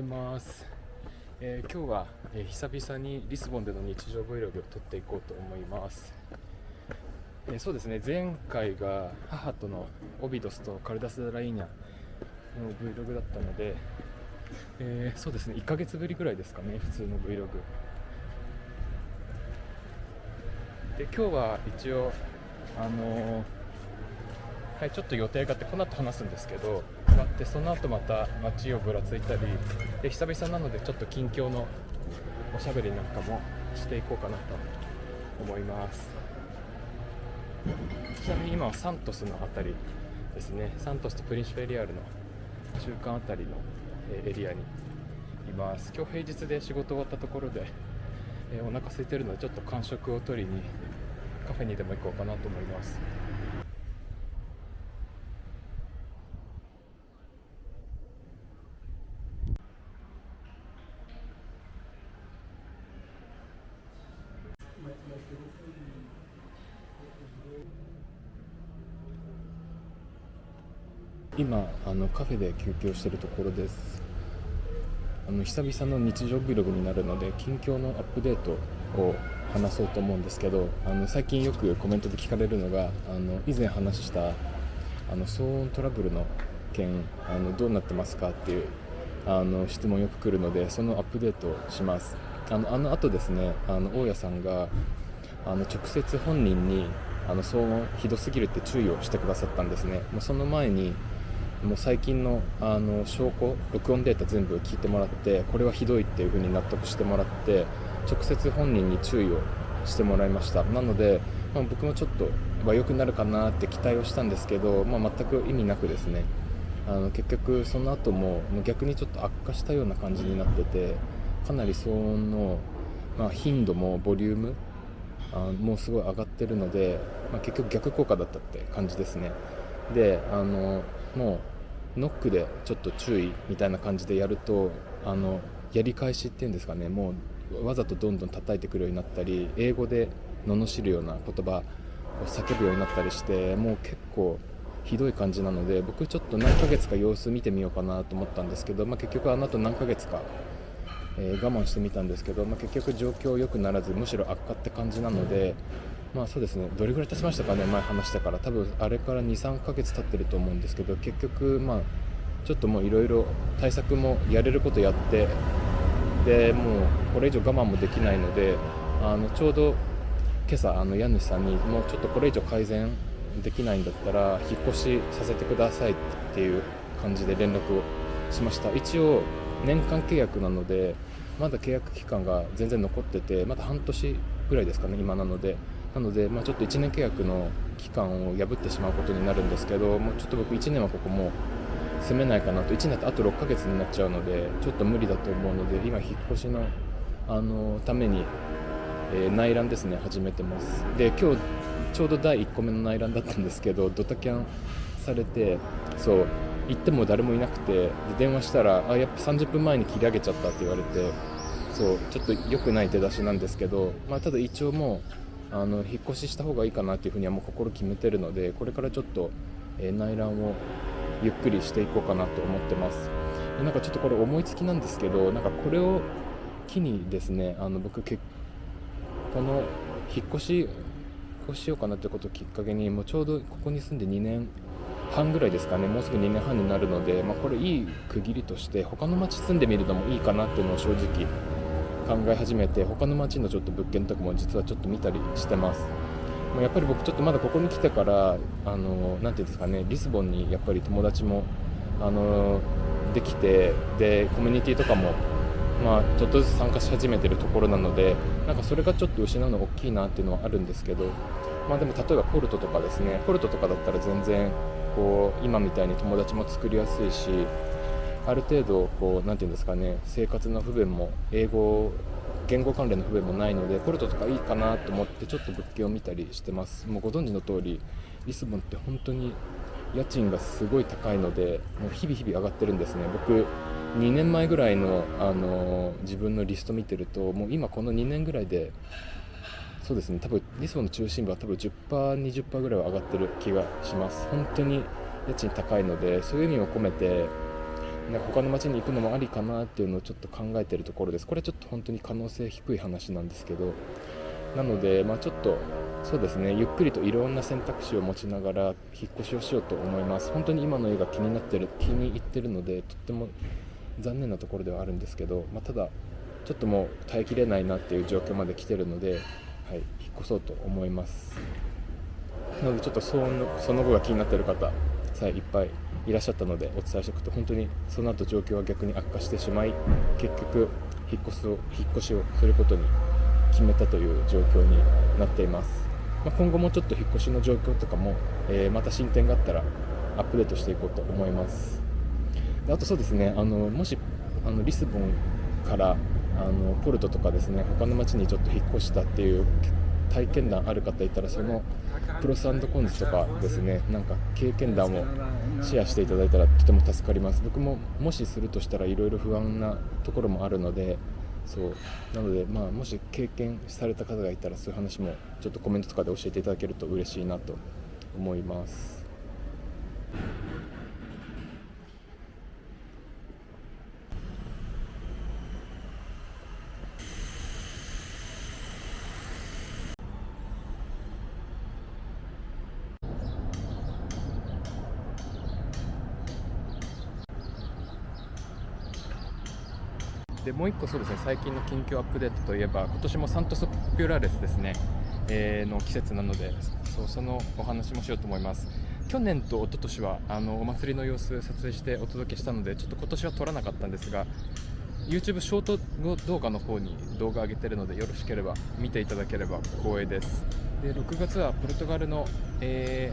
います。今日は、久々にリスボンでの日常 Vlog を撮っていこうと思います。そうですね、前回が母とのオビドスとカルダス・ダ・ライーニャの Vlog だったので、そうですね、1ヶ月ぶりぐらいですかね、普通の Vlog で。今日は一応ちょっと予定があってこの後話すんですけど、その後また街をぶらついたりで、久々なのでちょっと近況のおしゃべりなんかもしていこうかなと思います。ちなみに今はサントスのあたりですね、サントスとプリンシペリアールの中間あたりのエリアにいます。今日平日で仕事終わったところで、お腹空いてるのでちょっと間食を取りにカフェにでも行こうかなと思います。今カフェで休憩をしているところです。久々の日常 Vlog になるので近況のアップデートを話そうと思うんですけど、最近よくコメントで聞かれるのが以前話した騒音トラブルの件どうなってますかっていう質問よく来るので、そのアップデートをします。後ですね、大家さんが直接本人に騒音ひどすぎるって注意をしてくださったんですね。もうその前にもう最近の証拠録音データ全部聞いてもらって、これはひどいっていう風に納得してもらって、直接本人に注意をしてもらいました。なので、僕もちょっと良くなるかなって期待をしたんですけど、全く意味なくですね、結局その後も逆にちょっと悪化したような感じになってて、かなり騒音の、頻度もボリュームもうすごい上がってるので、結局逆効果だったって感じですね。でもうノックでちょっと注意みたいな感じでやるとやり返しっていうんですかね、もうわざとどんどん叩いてくるようになったり、英語で罵るような言葉を叫ぶようになったりして、もう結構ひどい感じなので、僕ちょっと何ヶ月か様子見てみようかなと思ったんですけど、結局後何ヶ月か我慢してみたんですけど、結局状況良くならず、むしろ悪化って感じなので、そうですね、どれぐらい経ちましたかね、前話してから。多分あれから 2,3 ヶ月経ってると思うんですけど、結局ちょっともういろいろ対策もやれることやって、でもうこれ以上我慢もできないので、ちょうど今朝家主さんにもうちょっとこれ以上改善できないんだったら引っ越しさせてくださいっていう感じで連絡をしました。一応年間契約なのでまだ契約期間が全然残ってて、まだ半年ぐらいですかね今なので、ちょっと1年契約の期間を破ってしまうことになるんですけど、もうちょっと僕1年はここもう住めないかなと。1年だとあと6ヶ月になっちゃうのでちょっと無理だと思うので、今引っ越しのために、内覧ですね始めてます。で今日ちょうど第1個目の内覧だったんですけど、ドタキャンされて、そう行っても誰もいなくて、で電話したらやっぱ30分前に切り上げちゃったって言われて、そうちょっと良くない出だしなんですけど、ただ一応もう引っ越しした方がいいかなっていうふうにはもう心決めてるので、これからちょっと、内覧をゆっくりしていこうかなと思ってます。でちょっとこれ思いつきなんですけど、これを機にですね、僕この引っ越しをしようかなってことをきっかけに、もうちょうどここに住んで2年半ぐらいですかね、もうすぐ2年半になるので、これいい区切りとして他の町住んでみるのもいいかなっていうのを正直考え始めて、他の町のちょっと物件とかも実はちょっと見たりしてます。やっぱり僕ちょっとまだここに来てからなんていうんですかね、リスボンにやっぱり友達もできて、でコミュニティとかもちょっとずつ参加し始めてるところなので、それがちょっと失うの大きいなっていうのはあるんですけど、でも例えばポルトとかですね、ポルトとかだったら全然こう今みたいに友達も作りやすいし、ある程度こうなんていうんですかね、生活の不便も言語関連の不便もないので、ポルトとかいいかなと思ってちょっと物件を見たりしてます。もうご存知の通りリスボンって本当に家賃がすごい高いので、もう日々上がってるんですね。僕2年前ぐらいの、自分のリスト見てると、もう今この2年ぐらいでそうですね、多分リスボンの中心部は多分 10%、20% ぐらいは上がってる気がします。本当に家賃高いので、そういう意味を込めて他の町に行くのもありかなっていうのをちょっと考えているところです。これちょっと本当に可能性低い話なんですけど、なので、ちょっとそうですね、ゆっくりといろんな選択肢を持ちながら引っ越しをしようと思います。本当に今の家が気に入ってるので、とっても残念なところではあるんですけど、ただちょっともう耐えきれないなっていう状況まで来てるので、引っ越そうと思います。なのでちょっとその後が気になっている方さえいっぱいいらっしゃったのでお伝えしておくと、本当にその後状況は逆に悪化してしまい、結局引っ越しをすることに決めたという状況になっています。今後もちょっと引っ越しの状況とかも、また進展があったらアップデートしていこうと思います。であとそうですね、もしリスボンからポルトとかですね、他の町にちょっと引っ越したっていう体験談ある方いたら、そのプロス&コンズとかですね、経験談をシェアしていただいたらとても助かります。僕ももしするとしたらいろいろ不安なところもあるので、なので、もし経験された方がいたら、そういう話もちょっとコメントとかで教えていただけると嬉しいなと思います。でもう一個そうですね、最近の近況アップデートといえば、今年もサントスピュラレスですね、の季節なので、そのお話もしようと思います。去年と一昨年はお祭りの様子撮影してお届けしたので、ちょっと今年は撮らなかったんですが、 YouTube ショート動画の方に動画上げてるので、よろしければ見ていただければ光栄です。で6月はポルトガルの、3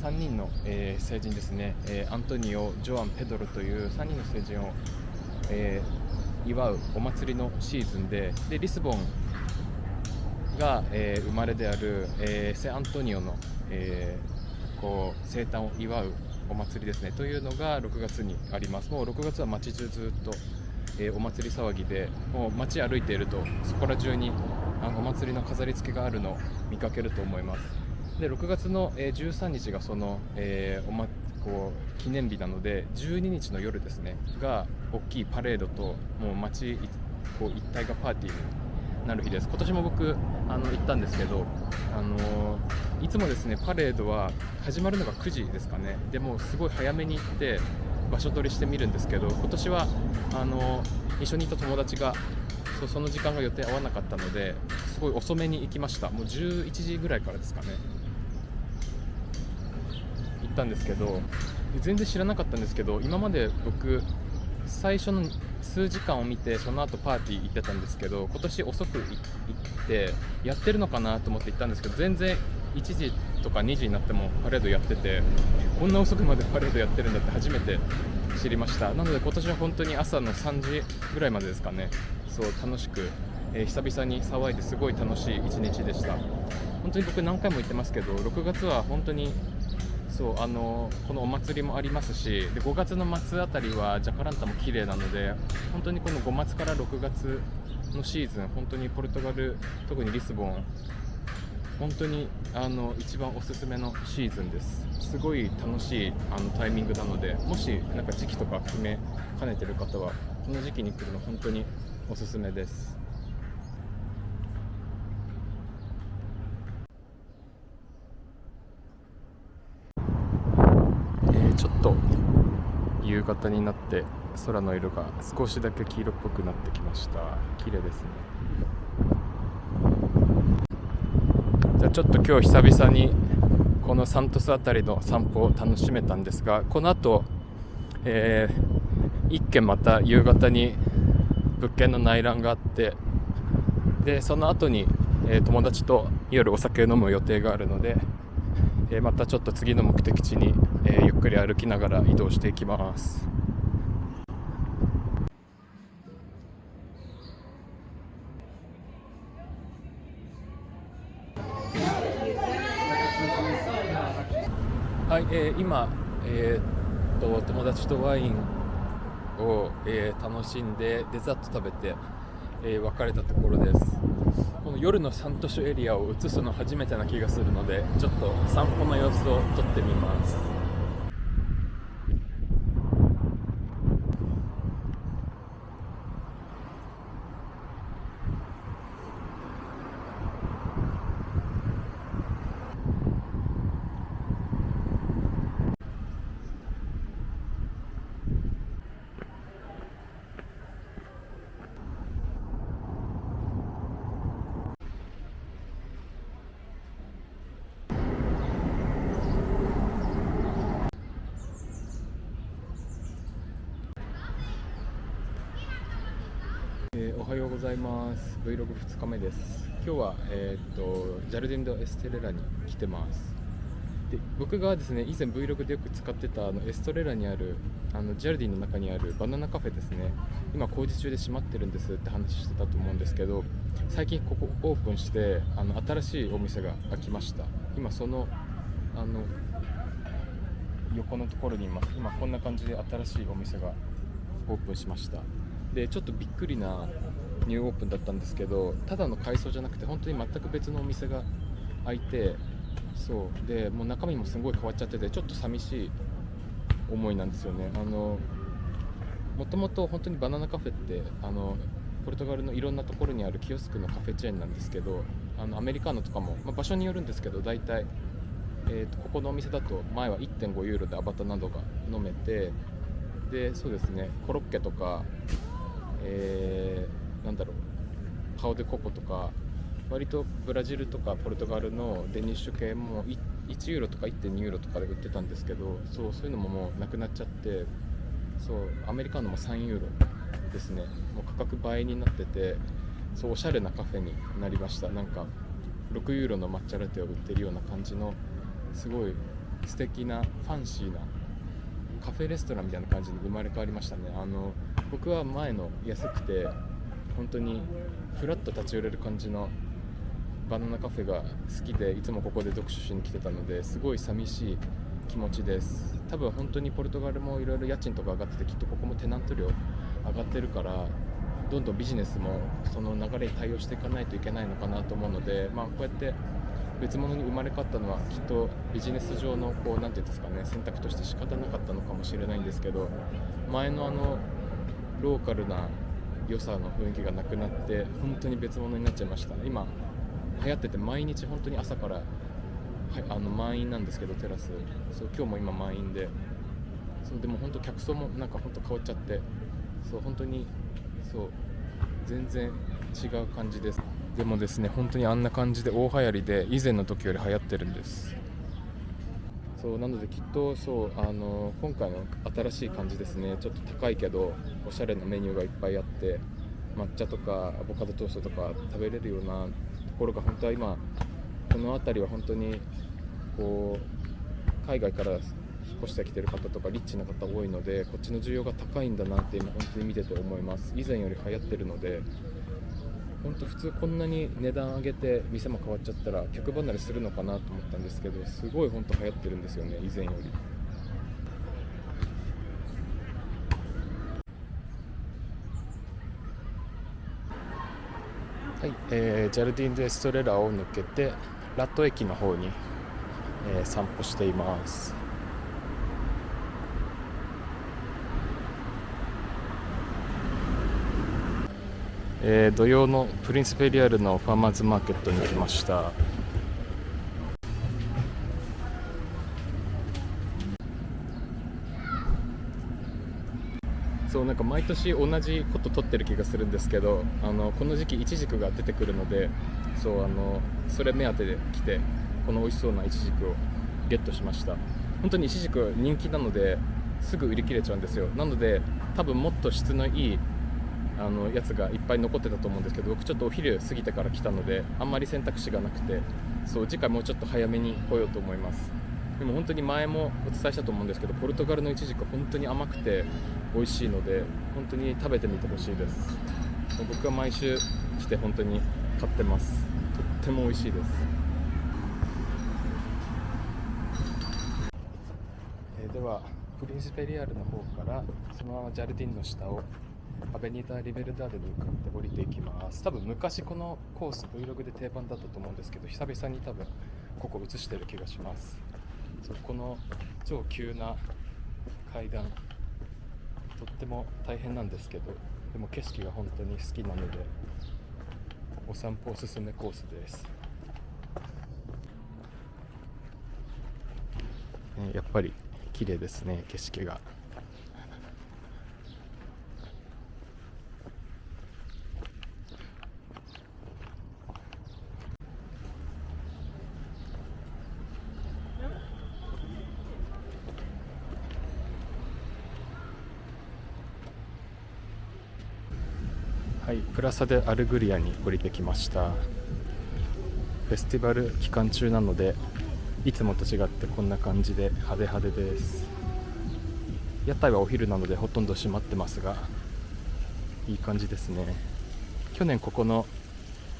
人の、成人ですね、アントニオ、ジョアン、ペドロという3人の成人を祝うお祭りのシーズンで、リスボンが、生まれである、セアントニオの、生誕を祝うお祭りですねというのが6月にあります。もう6月は街中ずっと、お祭り騒ぎで、もう街歩いているとそこら中にお祭りの飾り付けがあるのを見かけると思います。で6月の、13日がその、記念日なので、12日の夜ですねが大きいパレードと、もう街一帯がパーティーになる日です。今年も僕行ったんですけど、いつもですねパレードは始まるのが9時ですかね。でもすごい早めに行って場所取りしてみるんですけど、今年は一緒にいた友達がその時間が予定合わなかったので、すごい遅めに行きました。もう11時ぐらいからですかね行ったんですけど、全然知らなかったんですけど、今まで僕最初の数時間を見て、その後パーティー行ってたんですけど、今年遅く行ってやってるのかなと思って行ったんですけど、全然1時とか2時になってもパレードやってて、こんな遅くまでパレードやってるんだって初めて知りました。なので今年は本当に朝の3時ぐらいまでですかね、楽しく、久々に騒いで、すごい楽しい一日でした。本当に僕何回も言ってますけど、6月は本当にこのお祭りもありますし、で5月の末あたりはジャカランタも綺麗なので、本当にこの5月から6月のシーズン、本当にポルトガル、特にリスボン、本当に一番おすすめのシーズンです。すごい楽しいタイミングなので、もし時期とか決めかねてる方はこの時期に来るの本当におすすめです。ちょっと夕方になって空の色が少しだけ黄色っぽくなってきました。綺麗ですね。じゃあちょっと今日久々にこのサントスあたりの散歩を楽しめたんですが、この後、一軒また夕方に物件の内覧があって、でその後に、友達と夜お酒を飲む予定があるので、またちょっと次の目的地に、ゆっくり歩きながら移動していきます。はい、今、友達とワインを、楽しんでデザート食べて、別れたところです。この夜のサントシュエリアを映すの初めてな気がするので、ちょっと散歩の様子を撮ってみます。はようございます。 Vlog2 日目です。今日は、ジャルディン・ド・エステレラに来てます。で、僕がですね以前 Vlog でよく使ってたエストレラにあるジャルディンの中にあるバナナカフェですね、今工事中で閉まってるんですって話してたと思うんですけど、最近ここオープンして新しいお店が開きました。今その横のところにいます。今こんな感じで新しいお店がオープンしました。でちょっとびっくりなニューオープンだったんですけど、ただの改装じゃなくて本当に全く別のお店が開いて、そうでもう中身もすごい変わっちゃってて、ちょっと寂しい思いなんですよね。もともと本当にバナナカフェってポルトガルのいろんなところにあるキオスクのカフェチェーンなんですけど、アメリカーノとかも、場所によるんですけど、大体、ここのお店だと前は 1.5 ユーロでアバタなどが飲めて、でそうですね、コロッケとか、なんだろう、パオデココとか、割とブラジルとかポルトガルのデニッシュ系も1ユーロとか 1.2 ユーロとかで売ってたんですけど、そういうのももうなくなっちゃって、そうアメリカのも3ユーロですね。もう価格倍になってて、そうおしゃれなカフェになりました。なんか6ユーロの抹茶ラテを売ってるような感じの、すごい素敵なファンシーなカフェレストランみたいな感じに生まれ変わりましたね。僕は前の安くて本当にフラッと立ち寄れる感じのバナナカフェが好きで、いつもここで読書しに来てたので、すごい寂しい気持ちです。多分本当にポルトガルもいろいろ家賃とか上がってて、きっとここもテナント料上がってるから、どんどんビジネスもその流れに対応していかないといけないのかなと思うので、こうやって別物に生まれ変わったのはきっとビジネス上のなんていうんですかね、選択として仕方なかったのかもしれないんですけど、前のローカルな良さの雰囲気がなくなって本当に別物になっちゃいました。今流行ってて、毎日本当に朝から満員なんですけど、テラス、そう今日も今満員で、そうでも本当客層もなんか本当変わっちゃって、そう本当にそう全然違う感じです。でもですね、本当にあんな感じで大流行りで、以前の時より流行ってるんです。そうなのできっと今回の新しい感じですね、ちょっと高いけどおしゃれなメニューがいっぱいあって、抹茶とかアボカドトーストとか食べれるようなところが、本当は今この辺りは本当に海外から引っ越してきてる方とかリッチな方多いので、こっちの需要が高いんだなって今本当に見てて思います。以前より流行ってるので、本当普通こんなに値段上げて店も変わっちゃったら客離れするのかなと思ったんですけど、すごい本当流行ってるんですよね、以前より。はい、ジャルディン・デ・エストレラを抜けてラット駅の方に、散歩しています。土曜のプリンスペリアルのファーマーズマーケットに来ました。そうなんか毎年同じこと撮ってる気がするんですけど、この時期イチジクが出てくるので、そうそれ目当てで来て、この美味しそうなイチジクをゲットしました。本当にイチジク人気なのですぐ売り切れちゃうんですよ。なので多分もっと質のいいやつがいっぱい残ってたと思うんですけど、僕ちょっとお昼過ぎてから来たのであんまり選択肢がなくて、そう次回もうちょっと早めに来ようと思います。でも本当に前もお伝えしたと思うんですけど、ポルトガルのイチジクは本当に甘くて美味しいので、本当に食べてみてほしいです。僕は毎週来て本当に買ってます。とっても美味しいです。ではプリンスペリアルの方からそのままジャルディンの下をアベニダ・リベルダーデに向かって降りていきます。多分昔このコース Vlog で定番だったと思うんですけど、久々に多分ここ映してる気がします。そうこの超急な階段、とっても大変なんですけど、でも景色が本当に好きなのでお散歩おすすめコースです。やっぱり綺麗ですね、景色が。ははい、プラサデアルグリアに降りてきました。フェスティバル期間中なのでいつもと違ってこんな感じで派手派手です。屋台はお昼なのでほとんど閉まってますが、いい感じですね。去年ここの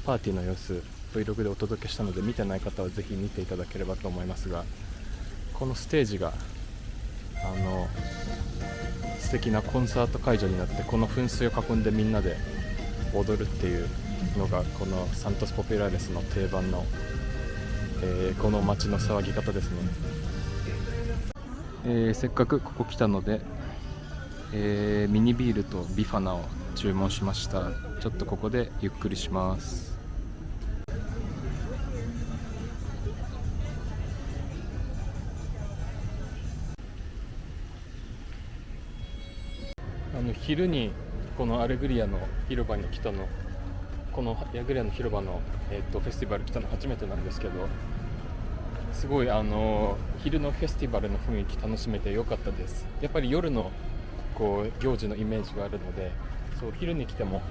パーティーの様子 Vlog でお届けしたので、見てない方はぜひ見ていただければと思いますが、このステージが素敵なコンサート会場になって、この噴水を囲んでみんなで踊るっていうのがこのサントスポピュラレスの定番の、この街の騒ぎ方ですね。せっかくここ来たので、ミニビールとビファナを注文しました。ちょっとここでゆっくりします。昼にこのアレグリアの広場に来たの、このアレグリアの広場の、フェスティバル来たの初めてなんですけど、すごい昼のフェスティバルの雰囲気楽しめてよかったです。やっぱり夜のこう行事のイメージがあるので、そう昼に来ても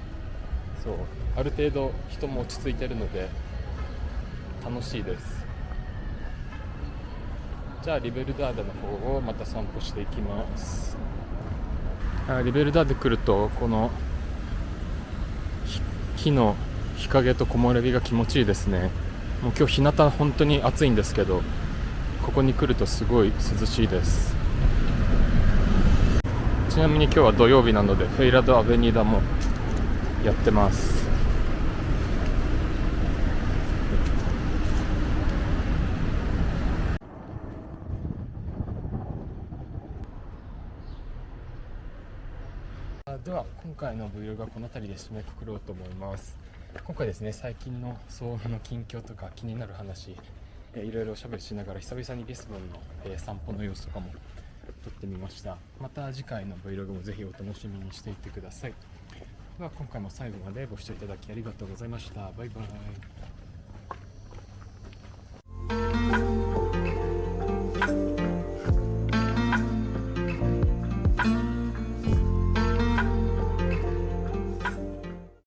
そうある程度人も落ち着いてるので楽しいです。じゃあリベルダーデの方をまた散歩していきます。リベルダーデ来るとこの木の日陰と木漏れ日が気持ちいいですね。もう今日日向本当に暑いんですけど、ここに来るとすごい涼しいです。ちなみに今日は土曜日なのでフェイラドアベニーダもやってます。では今回の Vlog はこの辺りで締めくくろうと思います。今回ですね、最近の騒音の近況とか気になる話、いろいろおしゃべりしながら久々にリスボンの、散歩の様子とかも撮ってみました。また次回の Vlog もぜひお楽しみにしていてください。では今回も最後までご視聴いただきありがとうございました。バイバイ。